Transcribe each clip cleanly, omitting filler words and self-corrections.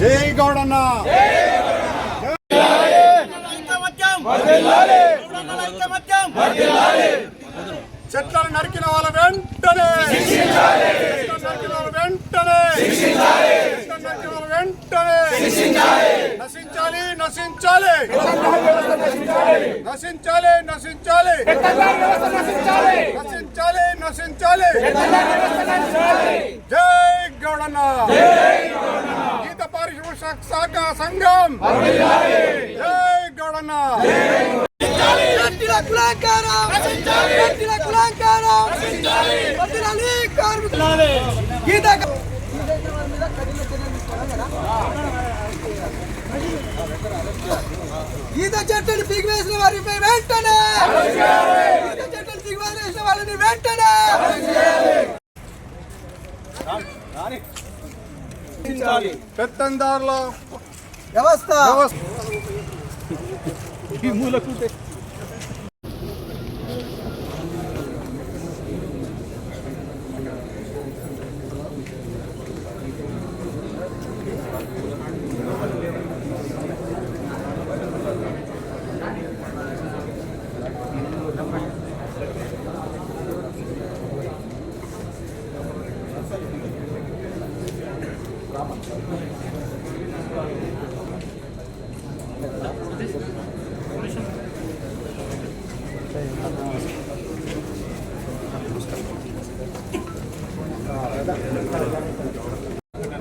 జై గౌడన్న చెట్లను నరికిన వాళ్ళ వెంటనే నశించాలి నశించాలి నశించాలి నశించాలి నశించాలి నశించాలి జై గౌడన్న గీత పరిశ్రమ శాఖ సంఘం జై గౌడన్న గీత చెట్టుని దిగివేసిన వారిపై వెంటనే గీత చెట్టుని దిగివేసిన వారిని వెంటనే పెత్తందారుల వ్యవస్థ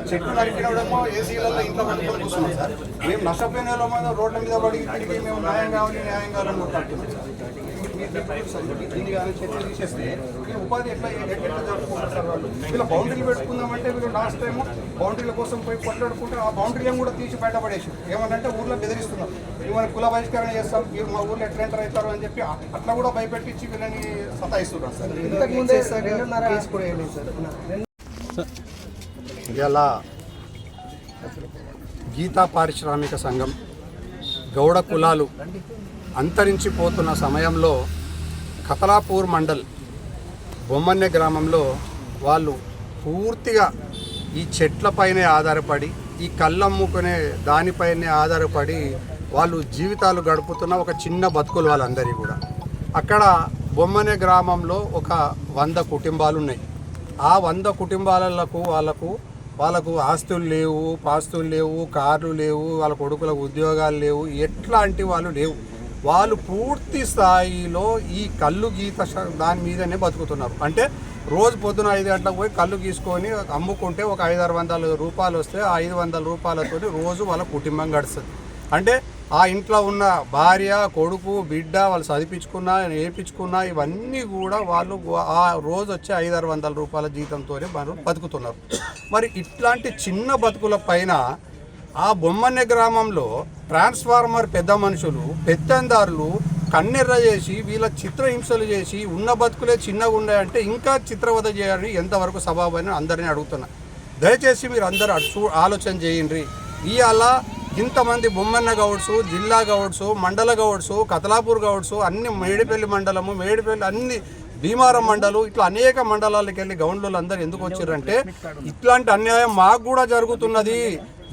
చెట్లు నరికినడమో ఏసీలలో ఇంట్లో పట్టుకొని కూర్చున్నాం సార్. మేము నష్టపోయిన వాళ్ళ రోడ్ల మీద పడి ఇక్కడికి మేము న్యాయం కావాలని కొట్లాడుతున్నాం సార్. దీన్ని కానీ చెట్లు తీసేస్తే ఈ ఉపాధి ఎట్లా జరుపుకుంటారు సార్ వాళ్ళు? వీళ్ళ బౌండరీలు పెట్టుకుందామంటే వీళ్ళు లాస్ట్ టైం బౌండరీల కోసం పోయి కొట్లాడుకుంటే ఆ బౌండరీలను కూడా తీసి బయటపడేసి ఏమనంటే ఊర్లో బెదిరిస్తున్నారు, ఇవన్నీ కుల బహిష్కరణ చేస్తాం, మీరు మా ఊర్లో ఎట్లా ఎంటర్ అవుతారు అని చెప్పి అట్లా కూడా భయపెట్టించి వీళ్ళని సతాయిస్తున్నారు సార్. ఇలా గీతా పారిశ్రామిక సంఘం గౌడ కులాలు అంతరించిపోతున్న సమయంలో కతలాపూర్ మండల్ బొమ్మన్నె గ్రామంలో వాళ్ళు పూర్తిగా ఈ చెట్లపైనే ఆధారపడి ఈ కళ్ళమ్ముకునే దానిపైనే ఆధారపడి వాళ్ళు జీవితాలు గడుపుతున్న ఒక చిన్న బతుకులు వాళ్ళందరికీ కూడా. అక్కడ బొమ్మన్నె గ్రామంలో ఒక 100 కుటుంబాలు ఉన్నాయి. ఆ 100 కుటుంబాలకు వాళ్ళకు ఆస్తులు లేవు, పాస్తులు లేవు, కార్లు లేవు, వాళ్ళ కొడుకులకు ఉద్యోగాలు లేవు, ఎట్లాంటి వాళ్ళు లేవు. వాళ్ళు పూర్తి స్థాయిలో ఈ కళ్ళు గీత దాని మీదనే బతుకుతున్నారు. అంటే రోజు పొద్దున 5 గంటలకు పోయి కళ్ళు గీసుకొని అమ్ముకుంటే ఒక 500-600 రూపాయలు వస్తే ఆ 500 రూపాయలతో రోజు వాళ్ళ కుటుంబం గడుస్తుంది. అంటే ఆ ఇంట్లో ఉన్న భార్య, కొడుకు, బిడ్డ వాళ్ళు చదివించుకున్నా, నేర్పించుకున్నా ఇవన్నీ కూడా వాళ్ళు ఆ రోజు వచ్చే 500-600 రూపాయల జీతంతోనే వాళ్ళు బతుకుతున్నారు. మరి ఇట్లాంటి చిన్న బతుకుల పైన ఆ బొమ్మన్నె గ్రామంలో ట్రాన్స్ఫార్మర్ పెద్ద మనుషులు, పెత్తందారులు కన్నెర్ర చేసి వీళ్ళ చిత్రహింసలు చేసి ఉన్న బతుకులే చిన్నగా ఉన్నాయంటే ఇంకా చిత్రవద చేయాలని ఎంతవరకు సభాపైన అందరినీ అడుగుతున్నా. దయచేసి మీరు అందరూ ఆలోచన చేయండి. ఇవాళ ఇంతమంది బొమ్మన్న గౌడ్సు, జిల్లా గౌడ్సు, మండల గౌడ్సు, కతలాపూర్ గౌడ్సు, అన్ని మేడిపల్లి మండలము, మేడిపల్లి అన్ని భీమారం మండలు, ఇట్లా అనేక మండలాలకు వెళ్ళి గౌండ్లు అందరూ ఎందుకు వచ్చారంటే ఇట్లాంటి అన్యాయం మాకు కూడా జరుగుతున్నది,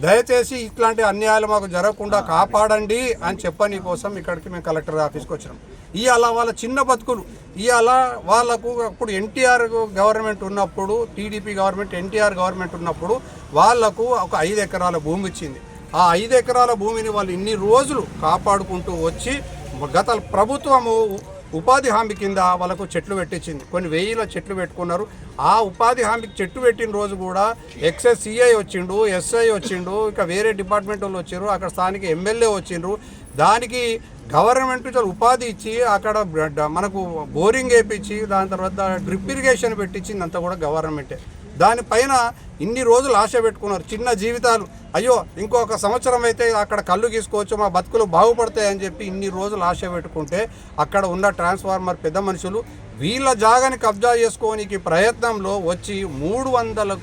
దయచేసి ఇట్లాంటి అన్యాయాలు మాకు జరగకుండా కాపాడండి అని చెప్పని కోసం ఇక్కడికి మేము కలెక్టర్ ఆఫీస్కి వచ్చినాం. ఇవాళ వాళ్ళ చిన్న బతుకులు ఇవాళ వాళ్ళకు అప్పుడు ఎన్టీఆర్ గవర్నమెంట్ ఉన్నప్పుడు, టీడీపీ గవర్నమెంట్, ఎన్టీఆర్ గవర్నమెంట్ ఉన్నప్పుడు వాళ్లకు ఒక 5 ఎకరాల భూమి ఇచ్చింది. ఆ 5 ఎకరాల భూమిని వాళ్ళు ఇన్ని రోజులు కాపాడుకుంటూ వచ్చి గత ప్రభుత్వము ఉపాధి హామీ కింద వాళ్ళకు చెట్లు పెట్టించింది. కొన్ని 1000 చెట్లు పెట్టుకున్నారు. ఆ ఉపాధి హామీకి చెట్టు పెట్టిన రోజు కూడా ఎక్సైజ్ సిఐ వచ్చిండు, ఎస్ఐ వచ్చిండు, ఇక వేరే డిపార్ట్మెంట్ వాళ్ళు వచ్చారు, అక్కడ స్థానిక ఎమ్మెల్యే వచ్చిండ్రు. దానికి గవర్నమెంట్ ఉపాధి ఇచ్చి అక్కడ మనకు బోరింగ్ వేయించి దాని తర్వాత డ్రిప్ ఇరిగేషన్ పెట్టించింది అంతా కూడా గవర్నమెంటే. దానిపైన ఇన్ని రోజులు ఆశ పెట్టుకున్నారు. చిన్న జీవితాలు, అయ్యో ఇంకొక సంవత్సరం అయితే అక్కడ కళ్ళు గీసుకోవచ్చు, మా బతుకులు బాగుపడతాయని చెప్పి ఇన్ని రోజులు ఆశ పెట్టుకుంటే అక్కడ ఉన్న ట్రాన్స్ఫార్మర్ పెద్ద మనుషులు వీళ్ళ జాగాని కబ్జా చేసుకోనికి ప్రయత్నంలో వచ్చి 300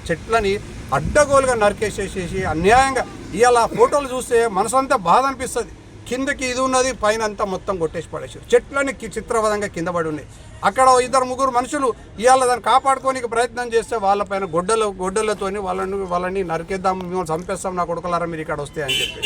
చెట్లని అడ్డగోలుగా నరికేసేసేసి అన్యాయంగా. ఇవాళ ఫోటోలు చూస్తే మనసంతా బాధ అనిపిస్తుంది. కిందకి ఇది ఉన్నది, పైన అంతా మొత్తం కొట్టేసి పడేసారు. చెట్లని చిత్రవదంగా కింద పడి ఉన్నాయి. అక్కడ 2-3 మనుషులు ఇవాళ దాన్ని కాపాడుకోనికి ప్రయత్నం చేస్తే వాళ్ళపైన గొడ్డలతోని వాళ్ళని నరికేద్దాం, మిమ్మల్ని చంపేస్తాం నా కొడుకులారా మీరు ఇక్కడ వస్తే అని చెప్పి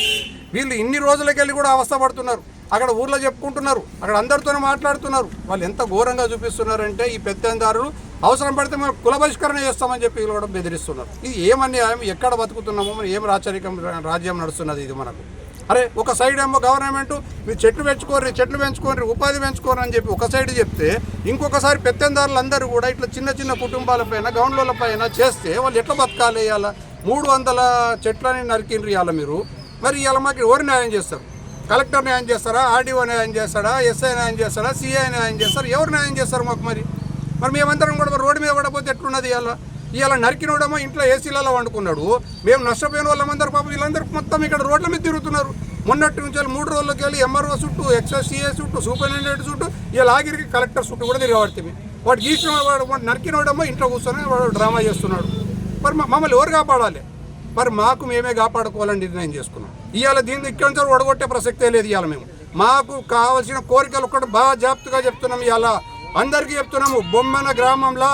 వీళ్ళు ఇన్ని రోజులకెళ్ళి కూడా అవస్థ పడుతున్నారు. అక్కడ ఊర్లో చెప్పుకుంటున్నారు, అక్కడ అందరితోనే మాట్లాడుతున్నారు. వాళ్ళు ఎంత ఘోరంగా చూపిస్తున్నారంటే ఈ పెత్తందారులు అవసరం పడితే మేము కుల బహిష్కరణ చేస్తామని చెప్పి వీళ్ళు కూడా బెదిరిస్తున్నారు. ఇది ఏమన్యాయం, ఎక్కడ బతుకుతున్నామో మరి ఏం రాజ్యం నడుస్తున్నది ఇది మనకు. అరే ఒక సైడ్ ఏమో గవర్నమెంట్ మీరు చెట్లు పెంచుకోండి ఉపాధి పెంచుకోరు అని చెప్పి ఒక సైడ్ చెప్తే, ఇంకొకసారి పెత్తందారులు అందరూ కూడా ఇట్లా చిన్న కుటుంబాలపైన గౌన్లపైన చేస్తే వాళ్ళు ఎట్లా బతకాలి? ఇవాళ 300 చెట్లని నరికిండ్రు ఇవాళ మీరు. మరి ఇవాళ మాకు ఎవరు న్యాయం చేస్తారు? కలెక్టర్ న్యాయం చేస్తారా? ఆర్డీఓ న్యాయం చేస్తాడా? ఎస్ఐ న్యాయం చేస్తాడా? సిఐ న్యాయం చేస్తారు? ఎవరు న్యాయం చేస్తారు మాకు? మరి మేమందరం కూడా రోడ్డు మీద పడకపోతే ఎట్లున్నది? ఇవాళ నరికినోడేమో ఇంట్లో ఏసీలలో వండుకున్నాడు. మేము నష్టపోయిన వాళ్ళందరూ పాపం వీళ్ళందరూ మొత్తం ఇక్కడ రోడ్ల మీద తిరుగుతున్నారు. మొన్నటి నుంచి 3 రోజులకి వెళ్ళి ఎంఆర్ఓ చుట్టూ, ఎక్సైజ్ సిఐ చుట్టూ, సూపరింటెండెంట్ చుట్టూ, ఇలా ఆగిరికి కలెక్టర్ చుట్టూ కూడా తిరగబడుతుంది. వాడు గీసిన వాడు నరికినోడేమో ఇంట్లో కూర్చొని వాడు డ్రామా చేస్తున్నాడు. మరి మమ్మల్ని ఎవరు కాపాడాలి? మరి మాకు మేమే కాపాడుకోవాలని నిర్ణయం చేసుకున్నాం. ఇవాళ దీన్ని ఇక్కడి నుంచి ఒడగొట్టే ప్రసక్తే లేదు. ఇవాళ మేము మాకు కావాల్సిన కోరికలు ఒక్కటి బాగా జాగ్రత్తగా చెప్తున్నాం. ఇవాళ అందరికీ చెప్తున్నాము, బొమ్మన గ్రామంలో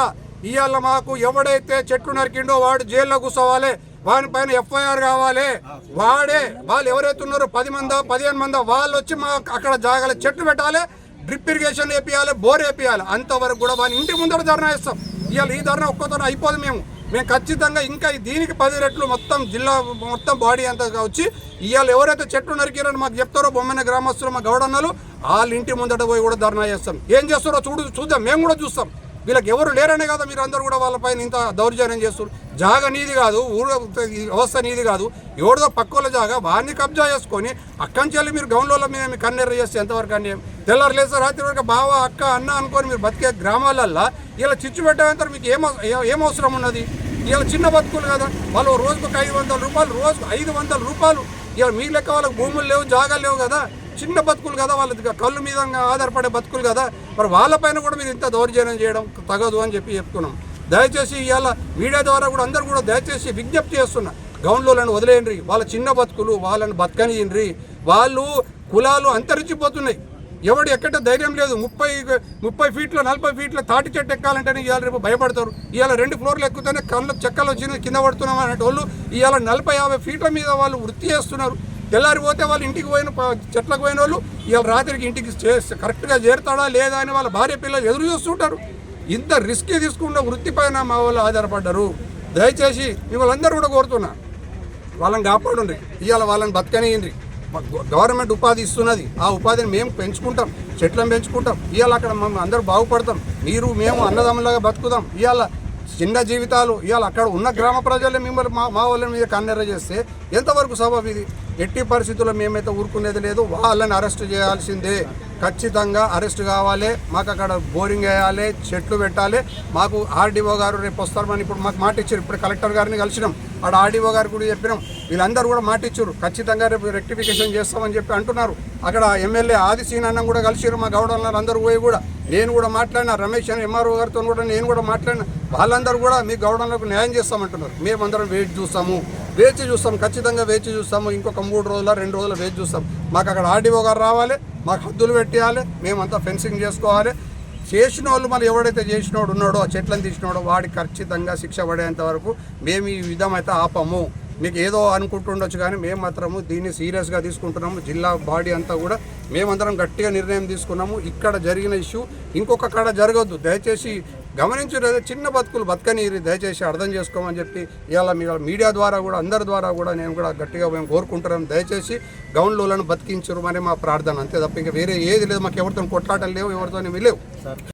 ఇవాళ మాకు ఎవడైతే చెట్లు నరికిండో వాడు జైల్లో కూర్చోవాలి, వాని పైన ఎఫ్ఐఆర్ కావాలి. వాళ్ళు ఎవరైతే ఉన్నారో 10 మందో 15 మందో వాళ్ళు వచ్చి మాకు అక్కడ జాగాల చెట్లు పెట్టాలి, డ్రిప్ ఇరిగేషన్ వేపియాలి, బోర్ వేపియాలి. అంతవరకు కూడా వాని ఇంటి ముందర ధర్నా ఇస్తాం. ఇవాళ ఈ ధర్నా ఒక్కతో అయిపోదు. మేము ఖచ్చితంగా ఇంకా దీనికి 10 రెట్లు మొత్తం జిల్లా మొత్తం బాడీ అంతా వచ్చి ఇవాళ ఎవరైతే చెట్లు నరికిరని మాకు చెప్తారో బొమ్మన గ్రామస్తులు మా గౌడన్నలు వాళ్ళ ఇంటి ముందట పోయి కూడా ధర్నా చేస్తాం. ఏం చేస్తారో చూద్దాం, మేము కూడా చూస్తాం. వీళ్ళకి ఎవరు లేరనే కదా మీరు అందరూ కూడా వాళ్ళపైన ఇంత దౌర్జన్యం చేస్తారు. జాగా నీది కాదు, ఊరు వ్యవస్థ నీది కాదు, ఎవరిదో పక్కల జాగా వారిని కబ్జా చేసుకొని అక్కడి నుంచి మీరు గౌన్లో మేము కన్నెర్ర చేస్తే ఎంతవరకు అన్యాయం? తెల్లారు లేస్తే రాత్రి వరకు బావ అక్క అన్న అనుకొని మీరు బతికే గ్రామాలల్లో ఇలా చిచ్చు పెట్టేంత మీకు ఏం అవసరం ఉన్నది? ఇలా చిన్న బతుకులు కదా, వాళ్ళు రోజుకు 500 రూపాయలు, రోజుకు 500 రూపాయలు. ఇలా మీ లెక్క వాళ్ళకి భూములు లేవు, జాగాలు లేవు కదా, చిన్న బతుకులు కదా, వాళ్ళ కళ్ళు మీద ఆధారపడే బతుకులు కదా. మరి వాళ్ళపైన కూడా మీరు ఇంత దౌర్జన్యం చేయడం తగదు అని చెప్పి చెప్తున్నాం. దయచేసి ఇవాళ మీడియా ద్వారా కూడా అందరూ కూడా దయచేసి విజ్ఞప్తి చేస్తున్నా, గౌన్లను వదిలేయండి. వాళ్ళ చిన్న బతుకులు వాళ్ళని బతకనియండి. వాళ్ళు కులాలు అంతరించిపోతున్నాయి. ఎవడు ఎక్కడ ధైర్యం లేదు. 30 ఫీట్ల 40 ఫీట్ల తాటి చెట్టు ఎక్కాలంటేనే ఇవాళ రేపు భయపడతారు. ఇవాళ 2 ఫ్లోర్లు ఎక్కుతేనే కళ్ళకు చెక్కలు వచ్చి కింద పడుతున్నాం అనేటోళ్ళు ఇవాళ 40-50 ఫీట్ల మీద వాళ్ళు వృత్తి చేస్తున్నారు. తెల్లారిపోతే వాళ్ళు ఇంటికి పోయిన చెట్లకు పోయిన వాళ్ళు ఇవాళ రాత్రికి ఇంటికి కరెక్ట్గా చేరుతాడా లేదా అని వాళ్ళ భార్య పిల్లలు ఎదురు చూస్తుంటారు. ఇంత రిస్క్ తీసుకున్న వృత్తి పైన మా వాళ్ళు ఆధారపడ్డారు. దయచేసి మిమ్మల్ని అందరూ కూడా కోరుతున్నా, వాళ్ళని కాపాడండి. ఇవాళ వాళ్ళని బతకనియండి. గవర్నమెంట్ ఉపాధి ఇస్తున్నది, ఆ ఉపాధిని మేము పెంచుకుంటాం, చెట్లను పెంచుకుంటాం. ఇవాళ అక్కడ మేము అందరూ బాగుపడతాం. మేము అన్నదమ్ములాగా బతుకుదాం. ఇవాళ చిన్న జీవితాలు ఇవాళ అక్కడ ఉన్న గ్రామ ప్రజలే మిమ్మల్ని మా వాళ్ళ మీద కన్నెర్ర చేస్తే ఎంతవరకు సబబు ఇది? ఎట్టి పరిస్థితుల్లో మేమైతే ఊరుకునేది లేదు. వాళ్ళని అరెస్ట్ చేయాల్సిందే, ఖచ్చితంగా అరెస్ట్ కావాలి. మాకు అక్కడ బోరింగ్ వేయాలి, చెట్లు పెట్టాలి. మాకు ఆర్డీఓ గారు రేపు వస్తారని ఇప్పుడు మాకు మాట ఇచ్చారు. ఇప్పుడు కలెక్టర్ గారిని కలిసినాం, ఆడ ఆర్డీఓ గారు కూడా చెప్పినాం. వీళ్ళందరూ కూడా మాట ఇచ్చారు, ఖచ్చితంగా రేపు రెక్టిఫికేషన్ చేస్తామని చెప్పి అంటున్నారు. అక్కడ ఎమ్మెల్యే ఆదిశీన్ అన్నం కూడా కలిసిరు, మా గౌడన్నారు అందరూ పోయి కూడా. నేను కూడా మాట్లాడినా, రమేష్ అని ఎంఆర్ఓ గారితో కూడా నేను కూడా మాట్లాడినా. వాళ్ళందరూ కూడా మీ గౌడన్లకు న్యాయం చేస్తామంటున్నారు. మేమందరం వేచి చూస్తాం, ఖచ్చితంగా వేచి చూస్తాము. ఇంకొక 3 రోజుల 2 రోజుల వేచి చూస్తాం. మాకు అక్కడ ఆర్డీఓ గారు రావాలి, మాకు హద్దులు పెట్టేయాలి, మేమంతా ఫెన్సింగ్ చేసుకోవాలి. చేసిన వాళ్ళు మళ్ళీ ఎవడైతే చేసినోడు ఉన్నాడో, ఆ చెట్లను తీసినోడో వాడికి ఖచ్చితంగా శిక్ష పడేంత వరకు మేము ఈ విధమైతే ఆపము. మీకు ఏదో అనుకుంటుండొచ్చు కానీ మేము మాత్రము దీన్ని సీరియస్గా తీసుకుంటున్నాము. జిల్లా బాడీ అంతా కూడా మేమందరం గట్టిగా నిర్ణయం తీసుకున్నాము. ఇక్కడ జరిగిన ఇష్యూ ఇంకొక కాడ జరగద్దు. దయచేసి గమనించు, చిన్న బతుకులు బతకనీరు, దయచేసి అర్థం చేసుకోమని చెప్పి ఇవాళ మీడియా ద్వారా కూడా అందరి ద్వారా కూడా నేను కూడా గట్టిగా మేము కోరుకుంటున్నాం. దయచేసి గౌన్లను బతికించరు మరి మా ప్రార్థన, అంతే తప్ప ఇంకా వేరే ఏది లేదు. మాకు ఎవరితో కొట్లాటలు లేవు, ఎవరితో లేవు.